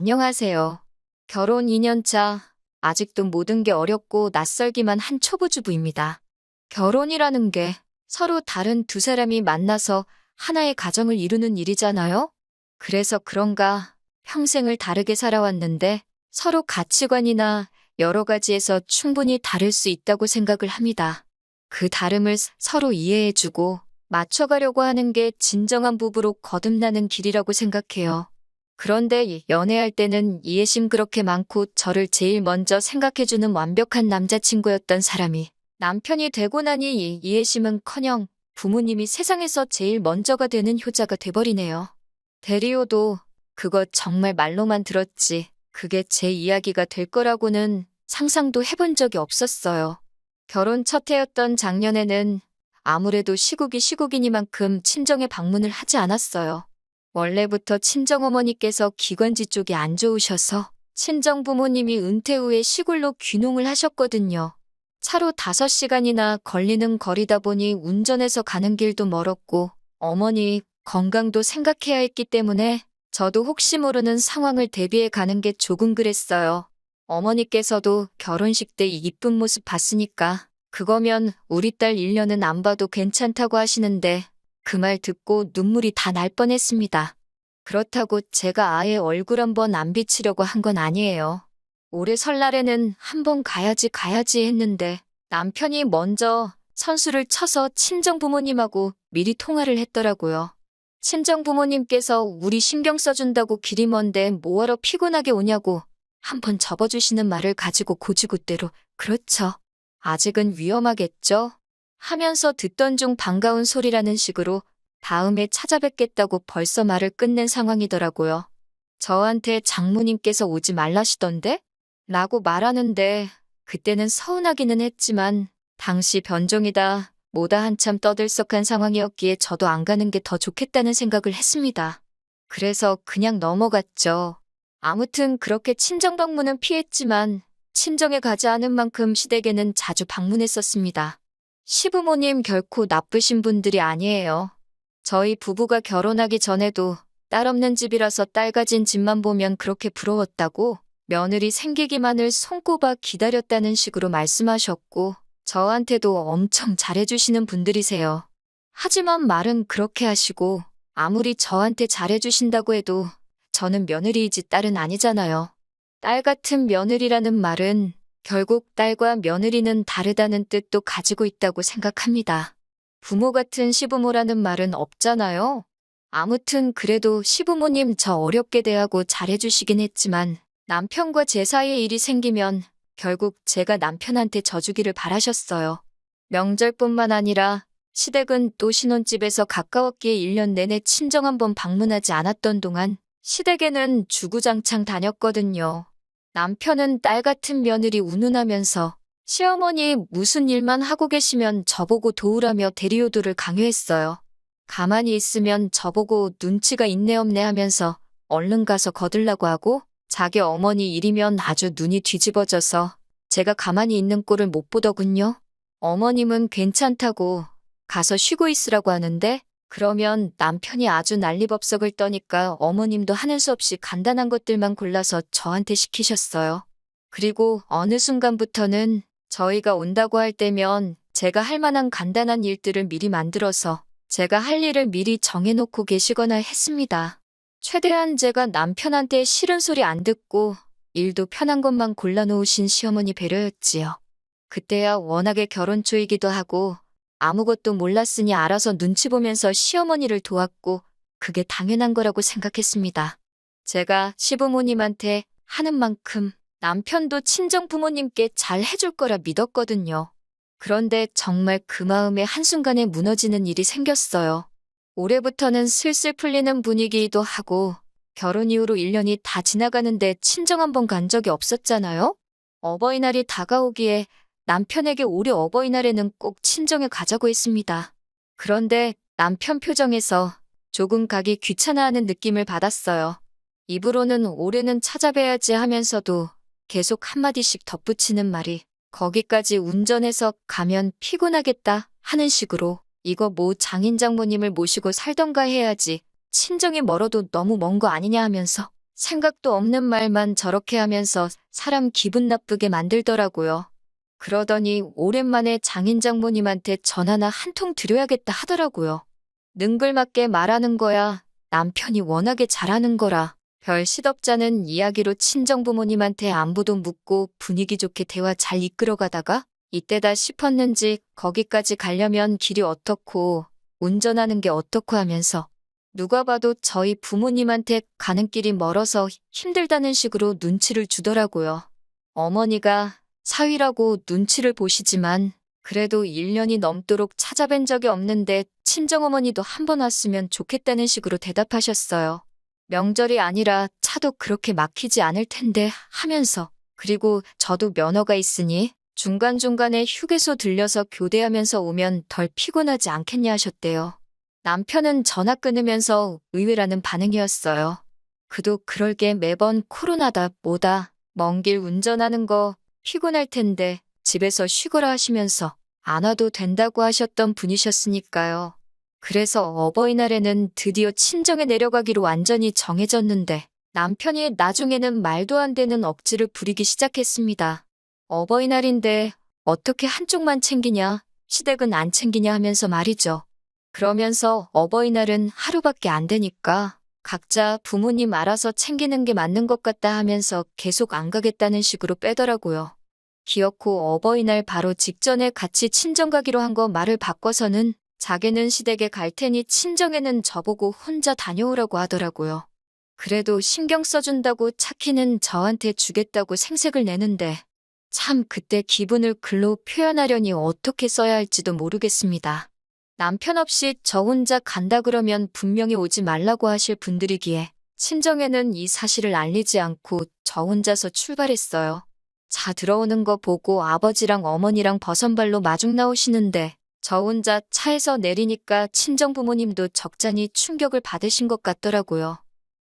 안녕하세요. 결혼 2년 차, 아직도 모든 게 어렵고 낯설기만 한 초보주부입니다. 결혼이라는 게 서로 다른 두 사람이 만나서 하나의 가정을 이루는 일이잖아요? 그래서 그런가 평생을 다르게 살아왔는데 서로 가치관이나 여러 가지에서 충분히 다를 수 있다고 생각을 합니다. 그 다름을 서로 이해해주고 맞춰가려고 하는 게 진정한 부부로 거듭나는 길이라고 생각해요. 그런데 연애할 때는 이해심 그렇게 많고 저를 제일 먼저 생각해주는 완벽한 남자친구였던 사람이 남편이 되고 나니 이 이해심은커녕 부모님이 세상에서 제일 먼저가 되는 효자가 돼버리네요. 대리오도 그거 정말 말로만 들었지 그게 제 이야기가 될 거라고는 상상도 해본 적이 없었어요. 결혼 첫 해였던 작년에는 아무래도 시국이니만큼 친정에 방문을 하지 않았어요. 원래부터 친정어머니께서 기관지 쪽이 안 좋으셔서 친정 부모님이 은퇴 후에 시골로 귀농을 하셨거든요. 차로 5시간이나 걸리는 거리다 보니 운전해서 가는 길도 멀었고 어머니 건강도 생각해야 했기 때문에 저도 혹시 모르는 상황을 대비해 가는 게 조금 그랬어요. 어머니께서도 결혼식 때 이쁜 모습 봤으니까 그거면 우리 딸 1년은 안 봐도 괜찮다고 하시는데 그 말 듣고 눈물이 다 날 뻔했습니다. 그렇다고 제가 아예 얼굴 한번 안 비치려고 한 건 아니에요. 올해 설날에는 한번 가야지 했는데 남편이 먼저 선수를 쳐서 친정 부모님하고 미리 통화를 했더라고요. 친정 부모님께서 우리 신경 써준다고 길이 먼데 뭐하러 피곤하게 오냐고 한번 접어주시는 말을 가지고 고지고대로 그렇죠. 아직은 위험하겠죠? 하면서 듣던 중 반가운 소리라는 식으로 다음에 찾아뵙겠다고 벌써 말을 끝낸 상황이더라고요. 저한테 장모님께서 오지 말라시던데? 라고 말하는데 그때는 서운하기는 했지만 당시 변종이다 뭐다 한참 떠들썩한 상황이었기에 저도 안 가는 게 더 좋겠다는 생각을 했습니다. 그래서 그냥 넘어갔죠. 아무튼 그렇게 친정 방문은 피했지만 친정에 가지 않은 만큼 시댁에는 자주 방문했었습니다. 시부모님 결코 나쁘신 분들이 아니에요. 저희 부부가 결혼하기 전에도 딸 없는 집이라서 딸 가진 집만 보면 그렇게 부러웠다고 며느리 생기기만을 손꼽아 기다렸다는 식으로 말씀하셨고 저한테도 엄청 잘해주시는 분들이세요. 하지만 말은 그렇게 하시고 아무리 저한테 잘해주신다고 해도 저는 며느리이지 딸은 아니잖아요. 딸 같은 며느리라는 말은 결국 딸과 며느리는 다르다는 뜻도 가지고 있다고 생각합니다. 부모 같은 시부모라는 말은 없잖아요. 아무튼 그래도 시부모님 저 어렵게 대하고 잘해주시긴 했지만 남편과 제 사이에 일이 생기면 결국 제가 남편한테 져주기를 바라셨어요. 명절뿐만 아니라 시댁은 또 신혼집에서 가까웠기에 1년 내내 친정 한번 방문하지 않았던 동안 시댁에는 주구장창 다녔거든요. 남편은 딸 같은 며느리 운운하면서 시어머니 무슨 일만 하고 계시면 저보고 도우라며 대리효도를 강요했어요. 가만히 있으면 저보고 눈치가 있네 없네 하면서 얼른 가서 거들라고 하고 자기 어머니 일이면 아주 눈이 뒤집어져서 제가 가만히 있는 꼴을 못 보더군요. 어머님은 괜찮다고 가서 쉬고 있으라고 하는데 그러면 남편이 아주 난리법석을 떠니까 어머님도 하는 수 없이 간단한 것들만 골라서 저한테 시키셨어요. 그리고 어느 순간부터는 저희가 온다고 할 때면 제가 할 만한 간단한 일들을 미리 만들어서 제가 할 일을 미리 정해놓고 계시거나 했습니다. 최대한 제가 남편한테 싫은 소리 안 듣고 일도 편한 것만 골라놓으신 시어머니 배려였지요. 그때야 워낙에 결혼 초이기도 하고 아무것도 몰랐으니 알아서 눈치 보면서 시어머니를 도왔고 그게 당연한 거라고 생각했습니다. 제가 시부모님한테 하는 만큼 남편도 친정 부모님께 잘 해줄 거라 믿었거든요. 그런데 정말 그 마음에 한순간에 무너지는 일이 생겼어요. 올해부터는 슬슬 풀리는 분위기이기도 하고 결혼 이후로 1년이 다 지나가는데 친정 한 번 간 적이 없었잖아요? 어버이날이 다가오기에 남편에게 올해 어버이날에는 꼭 친정에 가자고 했습니다. 그런데 남편 표정에서 조금 가기 귀찮아하는 느낌을 받았어요. 입으로는 올해는 찾아뵈야지 하면서도 계속 한마디씩 덧붙이는 말이 거기까지 운전해서 가면 피곤하겠다 하는 식으로 이거 뭐 장인 장모님을 모시고 살던가 해야지 친정이 멀어도 너무 먼 거 아니냐 하면서 생각도 없는 말만 저렇게 하면서 사람 기분 나쁘게 만들더라고요. 그러더니 오랜만에 장인 장모님한테 전화나 한 통 드려야겠다 하더라고요. 능글맞게 말하는 거야. 남편이 워낙에 잘하는 거라. 별 시덥잖은 이야기로 친정부모님한테 안부도 묻고 분위기 좋게 대화 잘 이끌어가다가 이때다 싶었는지 거기까지 가려면 길이 어떻고 운전하는 게 어떻고 하면서 누가 봐도 저희 부모님한테 가는 길이 멀어서 힘들다는 식으로 눈치를 주더라고요. 어머니가 사위라고 눈치를 보시지만 그래도 1년이 넘도록 찾아뵌 적이 없는데 친정어머니도 한 번 왔으면 좋겠다는 식으로 대답하셨어요. 명절이 아니라 차도 그렇게 막히지 않을 텐데 하면서 그리고 저도 면허가 있으니 중간중간에 휴게소 들려서 교대하면서 오면 덜 피곤하지 않겠냐 하셨대요. 남편은 전화 끊으면서 의외라는 반응이었어요. 그도 그럴 게 매번 코로나다 뭐다 먼 길 운전하는 거 피곤할 텐데 집에서 쉬거라 하시면서 안 와도 된다고 하셨던 분이셨으니까요. 그래서 어버이날에는 드디어 친정에 내려가기로 완전히 정해졌는데 남편이 나중에는 말도 안 되는 억지를 부리기 시작했습니다. 어버이날인데 어떻게 한쪽만 챙기냐, 시댁은 안 챙기냐 하면서 말이죠. 그러면서 어버이날은 하루밖에 안 되니까 각자 부모님 알아서 챙기는 게 맞는 것 같다 하면서 계속 안 가겠다는 식으로 빼더라고요. 기어코 어버이날 바로 직전에 같이 친정 가기로 한 거 말을 바꿔서는 자기는 시댁에 갈 테니 친정에는 저보고 혼자 다녀오라고 하더라고요. 그래도 신경 써준다고 차키는 저한테 주겠다고 생색을 내는데 참 그때 기분을 글로 표현하려니 어떻게 써야 할지도 모르겠습니다. 남편 없이 저 혼자 간다 그러면 분명히 오지 말라고 하실 분들이기에 친정에는 이 사실을 알리지 않고 저 혼자서 출발했어요. 자 들어오는 거 보고 아버지랑 어머니랑 버선발로 마중 나오시는데 저 혼자 차에서 내리니까 친정 부모님도 적잖이 충격을 받으신 것 같더라고요.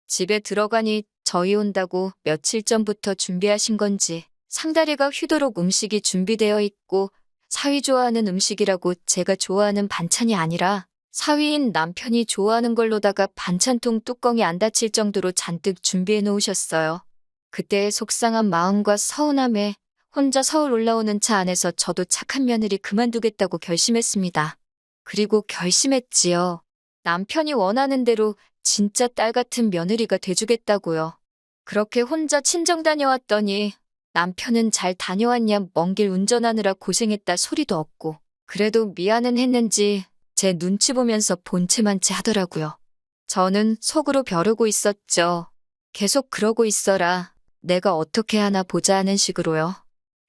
집에 들어가니 저희 온다고 며칠 전부터 준비하신 건지 상다리가 휘도록 음식이 준비되어 있고 사위 좋아하는 음식이라고 제가 좋아하는 반찬이 아니라 사위인 남편이 좋아하는 걸로다가 반찬통 뚜껑이 안 닫힐 정도로 잔뜩 준비해 놓으셨어요. 그때의 속상한 마음과 서운함에 혼자 서울 올라오는 차 안에서 저도 착한 며느리 그만두겠다고 결심했습니다. 그리고 결심했지요. 남편이 원하는 대로 진짜 딸 같은 며느리가 돼주겠다고요. 그렇게 혼자 친정 다녀왔더니 남편은 잘 다녀왔냐 먼 길 운전하느라 고생했다 소리도 없고 그래도 미안은 했는지 제 눈치 보면서 본체만치 하더라고요. 저는 속으로 벼르고 있었죠. 계속 그러고 있어라. 내가 어떻게 하나 보자 하는 식으로요.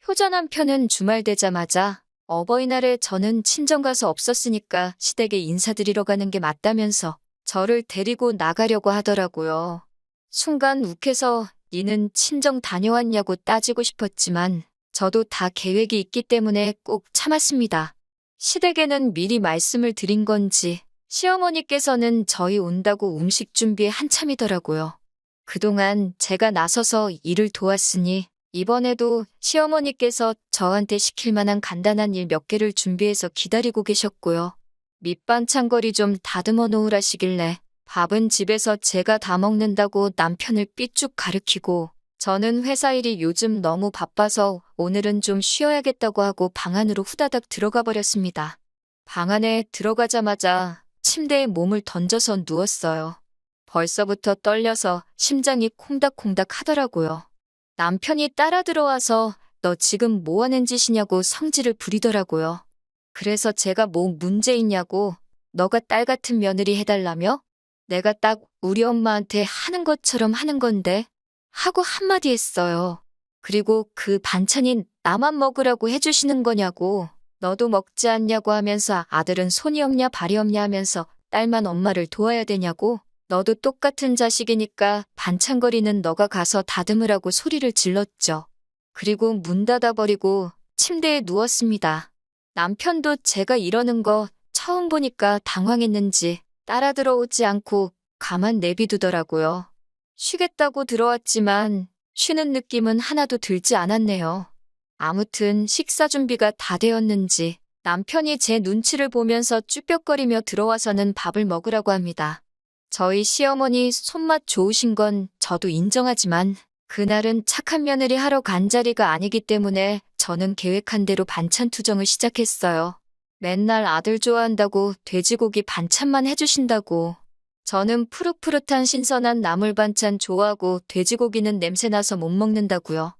효자 남편은 주말 되자마자 어버이날에 저는 친정 가서 없었으니까 시댁에 인사드리러 가는 게 맞다면서 저를 데리고 나가려고 하더라고요. 순간 욱해서 니는 친정 다녀왔냐고 따지고 싶었지만 저도 다 계획이 있기 때문에 꼭 참았습니다. 시댁에는 미리 말씀을 드린 건지 시어머니께서는 저희 온다고 음식 준비에 한참이더라고요. 그동안 제가 나서서 일을 도왔으니 이번에도 시어머니께서 저한테 시킬 만한 간단한 일 몇 개를 준비해서 기다리고 계셨고요. 밑반찬거리 좀 다듬어 놓으라시길래 밥은 집에서 제가 다 먹는다고 남편을 삐쭉 가르치고 저는 회사 일이 요즘 너무 바빠서 오늘은 좀 쉬어야겠다고 하고 방 안으로 후다닥 들어가 버렸습니다. 방 안에 들어가자마자 침대에 몸을 던져서 누웠어요. 벌써부터 떨려서 심장이 콩닥콩닥 하더라고요. 남편이 따라 들어와서 너 지금 뭐 하는 짓이냐고 성질을 부리더라고요. 그래서 제가 뭐 문제 있냐고 너가 딸 같은 며느리 해달라며? 내가 딱 우리 엄마한테 하는 것처럼 하는 건데 하고 한마디 했어요. 그리고 그 반찬이 나만 먹으라고 해주시는 거냐고 너도 먹지 않냐고 하면서 아들은 손이 없냐 발이 없냐 하면서 딸만 엄마를 도와야 되냐고 너도 똑같은 자식이니까 반찬거리는 너가 가서 다듬으라고 소리를 질렀죠. 그리고 문 닫아버리고 침대에 누웠습니다. 남편도 제가 이러는 거 처음 보니까 당황했는지 따라 들어오지 않고 가만 내비두더라고요. 쉬겠다고 들어왔지만 쉬는 느낌은 하나도 들지 않았네요. 아무튼 식사 준비가 다 되었는지 남편이 제 눈치를 보면서 쭈뼛거리며 들어와서는 밥을 먹으라고 합니다. 저희 시어머니 손맛 좋으신 건 저도 인정하지만 그날은 착한 며느리 하러 간 자리가 아니기 때문에 저는 계획한 대로 반찬 투정을 시작했어요. 맨날 아들 좋아한다고 돼지고기 반찬만 해주신다고. 저는 푸릇푸릇한 신선한 나물 반찬 좋아하고 돼지고기는 냄새나서 못 먹는다고요.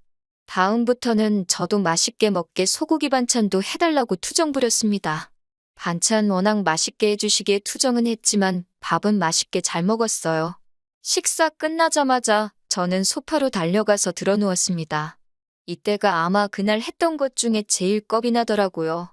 다음부터는 저도 맛있게 먹게 소고기 반찬도 해달라고 투정 부렸습니다. 반찬 워낙 맛있게 해주시기에 투정은 했지만 밥은 맛있게 잘 먹었어요. 식사 끝나자마자 저는 소파로 달려가서 드러누웠습니다. 이때가 아마 그날 했던 것 중에 제일 겁이 나더라고요.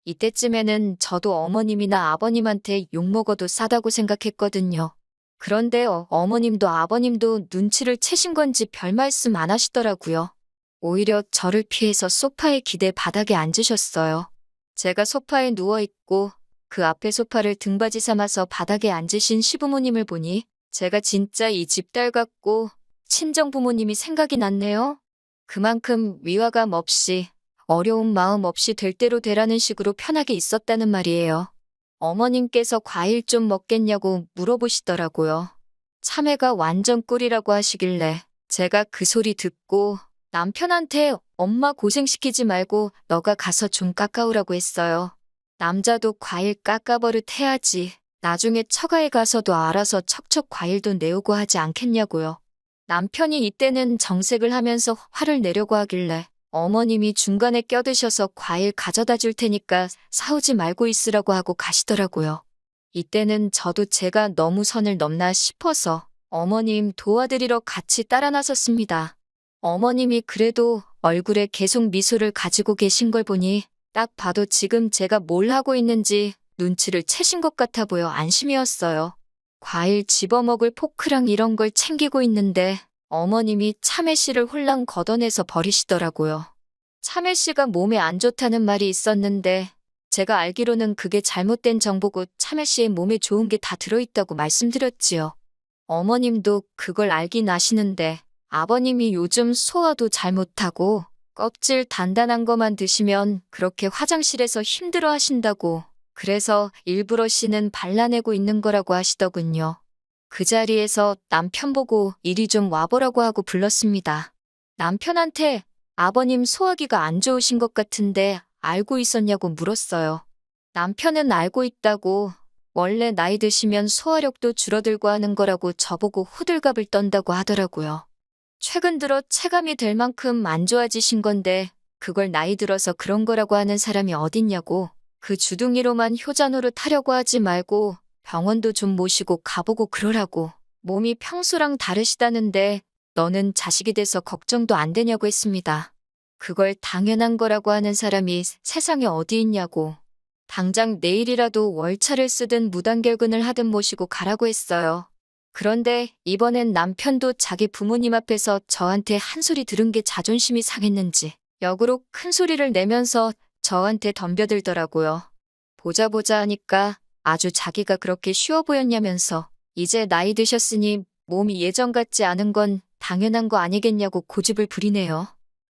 이때쯤에는 저도 어머님이나 아버님한테 욕먹어도 싸다고 생각했거든요. 그런데 어머님도 아버님도 눈치를 채신 건지 별 말씀 안 하시더라고요. 오히려 저를 피해서 소파에 기대 바닥에 앉으셨어요. 제가 소파에 누워있고 그 앞에 소파를 등받이 삼아서 바닥에 앉으신 시부모님을 보니 제가 진짜 이 집 딸 같고 친정부모님이 생각이 났네요. 그만큼 위화감 없이 어려운 마음 없이 될 대로 되라는 식으로 편하게 있었다는 말이에요. 어머님께서 과일 좀 먹겠냐고 물어보시더라고요. 참외가 완전 꿀이라고 하시길래 제가 그 소리 듣고 남편한테 엄마 고생시키지 말고 너가 가서 좀 깎아오라고 했어요. 남자도 과일 깎아버릇 해야지. 나중에 처가에 가서도 알아서 척척 과일도 내오고 하지 않겠냐고요. 남편이 이때는 정색을 하면서 화를 내려고 하길래 어머님이 중간에 껴드셔서 과일 가져다 줄 테니까 사오지 말고 있으라고 하고 가시더라고요. 이때는 저도 제가 너무 선을 넘나 싶어서 어머님 도와드리러 같이 따라 나섰습니다. 어머님이 그래도 얼굴에 계속 미소를 가지고 계신 걸 보니 딱 봐도 지금 제가 뭘 하고 있는지 눈치를 채신 것 같아 보여 안심이었어요. 과일 집어먹을 포크랑 이런 걸 챙기고 있는데 어머님이 참외씨를 홀랑 걷어내서 버리시더라고요. 참외씨가 몸에 안 좋다는 말이 있었는데 제가 알기로는 그게 잘못된 정보고 참외씨의 몸에 좋은 게 다 들어있다고 말씀드렸지요. 어머님도 그걸 알긴 아시는데 아버님이 요즘 소화도 잘 못하고 껍질 단단한 거만 드시면 그렇게 화장실에서 힘들어 하신다고 그래서 일부러 씨는 발라내고 있는 거라고 하시더군요. 그 자리에서 남편 보고 이리 좀 와보라고 하고 불렀습니다. 남편한테 아버님 소화기가 안 좋으신 것 같은데 알고 있었냐고 물었어요. 남편은 알고 있다고 원래 나이 드시면 소화력도 줄어들고 하는 거라고 저보고 호들갑을 떤다고 하더라고요. 최근 들어 체감이 될 만큼 안 좋아지신 건데 그걸 나이 들어서 그런 거라고 하는 사람이 어딨냐고 그 주둥이로만 효자노릇 하려고 하지 말고 병원도 좀 모시고 가보고 그러라고 몸이 평소랑 다르시다는데 너는 자식이 돼서 걱정도 안 되냐고 했습니다. 그걸 당연한 거라고 하는 사람이 세상에 어디 있냐고 당장 내일이라도 월차를 쓰든 무단결근을 하든 모시고 가라고 했어요. 그런데 이번엔 남편도 자기 부모님 앞에서 저한테 한 소리 들은 게 자존심이 상했는지 역으로 큰 소리를 내면서 저한테 덤벼들더라고요. 보자 하니까 아주 자기가 그렇게 쉬워 보였냐면서 이제 나이 드셨으니 몸이 예전 같지 않은 건 당연한 거 아니겠냐고 고집을 부리네요.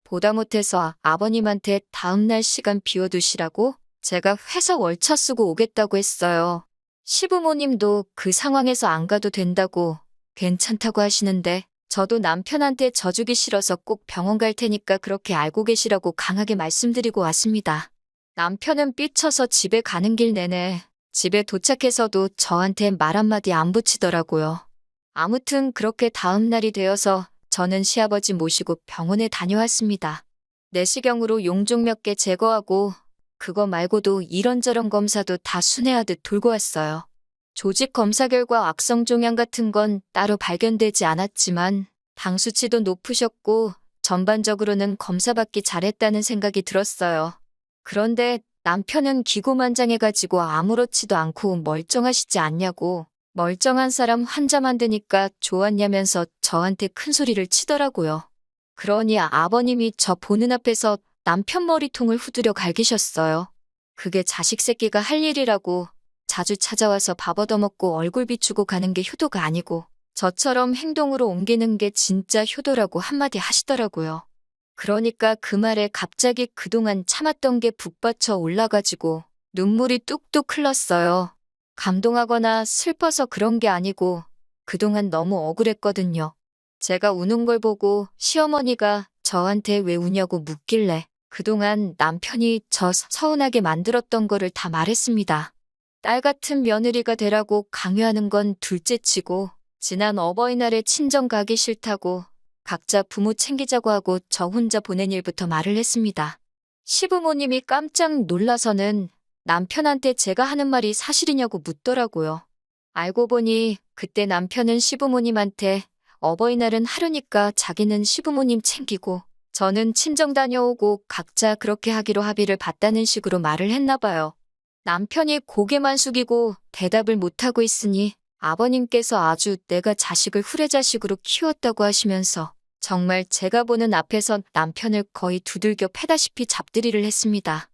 보다 못해서 아버님한테 다음날 시간 비워두시라고 제가 회사 월차 쓰고 오겠다고 했어요. 시부모님도 그 상황에서 안 가도 된다고 괜찮다고 하시는데 저도 남편한테 져주기 싫어서 꼭 병원 갈 테니까 그렇게 알고 계시라고 강하게 말씀드리고 왔습니다. 남편은 삐쳐서 집에 가는 길 내내 집에 도착해서도 저한테 말 한마디 안 붙이더라고요. 아무튼 그렇게 다음 날이 되어서 저는 시아버지 모시고 병원에 다녀왔습니다. 내시경으로 용종 몇 개 제거하고 그거 말고도 이런저런 검사도 다 순회하듯 돌고 왔어요. 조직 검사 결과 악성 종양 같은 건 따로 발견되지 않았지만 당 수치도 높으셨고 전반적으로는 검사받기 잘했다는 생각이 들었어요. 그런데 남편은 기고만장해가지고 아무렇지도 않고 멀쩡하시지 않냐고 멀쩡한 사람 환자 만드니까 좋았냐면서 저한테 큰 소리를 치더라고요. 그러니 아버님이 저 보는 앞에서 남편 머리통을 후드려 갈기셨어요. 그게 자식 새끼가 할 일이라고 자주 찾아와서 밥 얻어먹고 얼굴 비추고 가는 게 효도가 아니고 저처럼 행동으로 옮기는 게 진짜 효도라고 한마디 하시더라고요. 그러니까 그 말에 갑자기 그동안 참았던 게 북받쳐 올라가지고 눈물이 뚝뚝 흘렀어요. 감동하거나 슬퍼서 그런 게 아니고 그동안 너무 억울했거든요. 제가 우는 걸 보고 시어머니가 저한테 왜 우냐고 묻길래 그동안 남편이 저 서운하게 만들었던 거를 다 말했습니다. 딸 같은 며느리가 되라고 강요하는 건 둘째치고 지난 어버이날에 친정 가기 싫다고 각자 부모 챙기자고 하고 저 혼자 보낸 일부터 말을 했습니다. 시부모님이 깜짝 놀라서는 남편한테 제가 하는 말이 사실이냐고 묻더라고요. 알고 보니 그때 남편은 시부모님한테 어버이날은 하루니까 자기는 시부모님 챙기고 저는 친정 다녀오고 각자 그렇게 하기로 합의를 봤다는 식으로 말을 했나 봐요. 남편이 고개만 숙이고 대답을 못하고 있으니 아버님께서 아주 내가 자식을 후레자식으로 키웠다고 하시면서 정말 제가 보는 앞에서 남편을 거의 두들겨 패다시피 잡들이를 했습니다.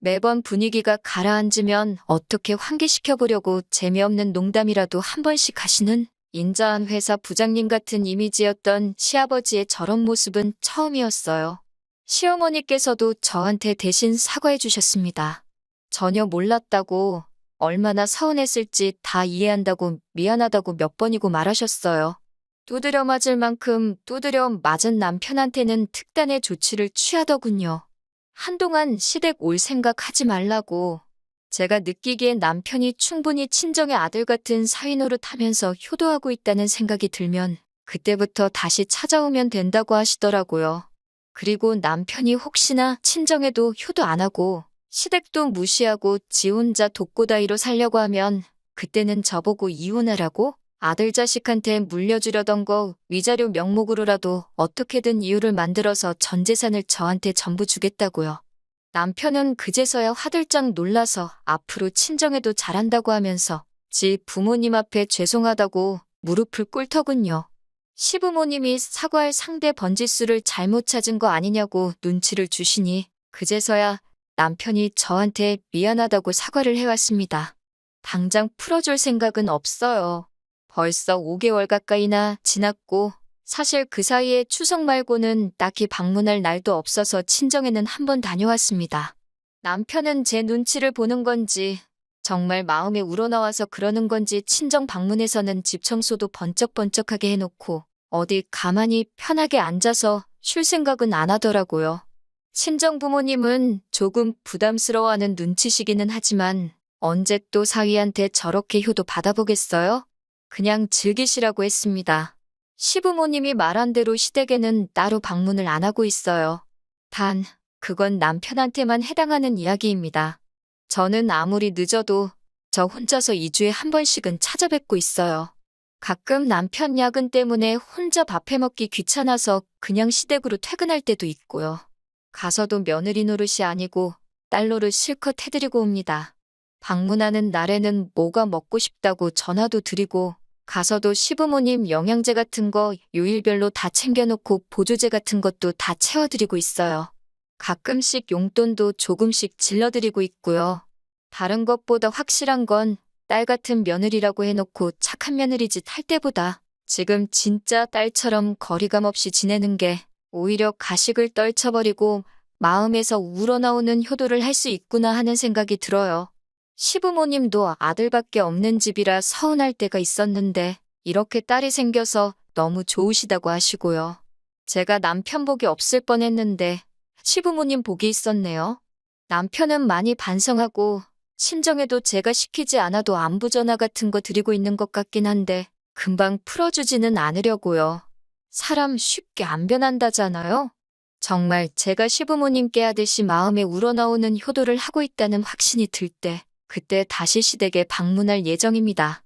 매번 분위기가 가라앉으면 어떻게 환기시켜보려고 재미없는 농담이라도 한 번씩 하시는 인자한 회사 부장님 같은 이미지였던 시아버지의 저런 모습은 처음이었어요. 시어머니께서도 저한테 대신 사과해 주셨습니다. 전혀 몰랐다고, 얼마나 서운했을지 다 이해한다고 미안하다고 몇 번이고 말하셨어요. 두드려 맞을 만큼 두드려 맞은 남편한테는 특단의 조치를 취하더군요. 한동안 시댁 올 생각 하지 말라고. 제가 느끼기엔 남편이 충분히 친정의 아들 같은 사위 노릇하면서 효도하고 있다는 생각이 들면 그때부터 다시 찾아오면 된다고 하시더라고요. 그리고 남편이 혹시나 친정에도 효도 안 하고 시댁도 무시하고 지 혼자 독고다이로 살려고 하면 그때는 저보고 이혼하라고? 아들 자식한테 물려주려던 거 위자료 명목으로라도 어떻게든 이유를 만들어서 전 재산을 저한테 전부 주겠다고요. 남편은 그제서야 화들짝 놀라서 앞으로 친정에도 잘한다고 하면서 지 부모님 앞에 죄송하다고 무릎을 꿇더군요. 시부모님이 사과할 상대 번지수를 잘못 찾은 거 아니냐고 눈치를 주시니 그제서야 남편이 저한테 미안하다고 사과를 해왔습니다. 당장 풀어줄 생각은 없어요. 벌써 5개월 가까이나 지났고 사실 그 사이에 추석 말고는 딱히 방문할 날도 없어서 친정에는 한 번 다녀왔습니다. 남편은 제 눈치를 보는 건지 정말 마음에 우러나와서 그러는 건지 친정 방문에서는 집 청소도 번쩍번쩍하게 해놓고 어디 가만히 편하게 앉아서 쉴 생각은 안 하더라고요. 친정 부모님은 조금 부담스러워하는 눈치시기는 하지만 언제 또 사위한테 저렇게 효도 받아보겠어요? 그냥 즐기시라고 했습니다. 시부모님이 말한 대로 시댁에는 따로 방문을 안 하고 있어요. 단, 그건 남편한테만 해당하는 이야기입니다. 저는 아무리 늦어도 저 혼자서 2주에 한 번씩은 찾아뵙고 있어요. 가끔 남편 야근 때문에 혼자 밥 해먹기 귀찮아서 그냥 시댁으로 퇴근할 때도 있고요. 가서도 며느리 노릇이 아니고 딸 노릇 실컷 해드리고 옵니다. 방문하는 날에는 뭐가 먹고 싶다고 전화도 드리고 가서도 시부모님 영양제 같은 거 요일별로 다 챙겨놓고 보조제 같은 것도 다 채워드리고 있어요. 가끔씩 용돈도 조금씩 질러드리고 있고요. 다른 것보다 확실한 건 딸 같은 며느리라고 해놓고 착한 며느리 짓 할 때보다 지금 진짜 딸처럼 거리감 없이 지내는 게 오히려 가식을 떨쳐버리고 마음에서 우러나오는 효도를 할 수 있구나 하는 생각이 들어요. 시부모님도 아들밖에 없는 집이라 서운할 때가 있었는데 이렇게 딸이 생겨서 너무 좋으시다고 하시고요. 제가 남편 복이 없을 뻔했는데 시부모님 복이 있었네요. 남편은 많이 반성하고 친정에도 제가 시키지 않아도 안부 전화 같은 거 드리고 있는 것 같긴 한데 금방 풀어주지는 않으려고요. 사람 쉽게 안 변한다잖아요. 정말 제가 시부모님께 하듯이 마음에 우러나오는 효도를 하고 있다는 확신이 들 때 그때 다시 시댁에 방문할 예정입니다.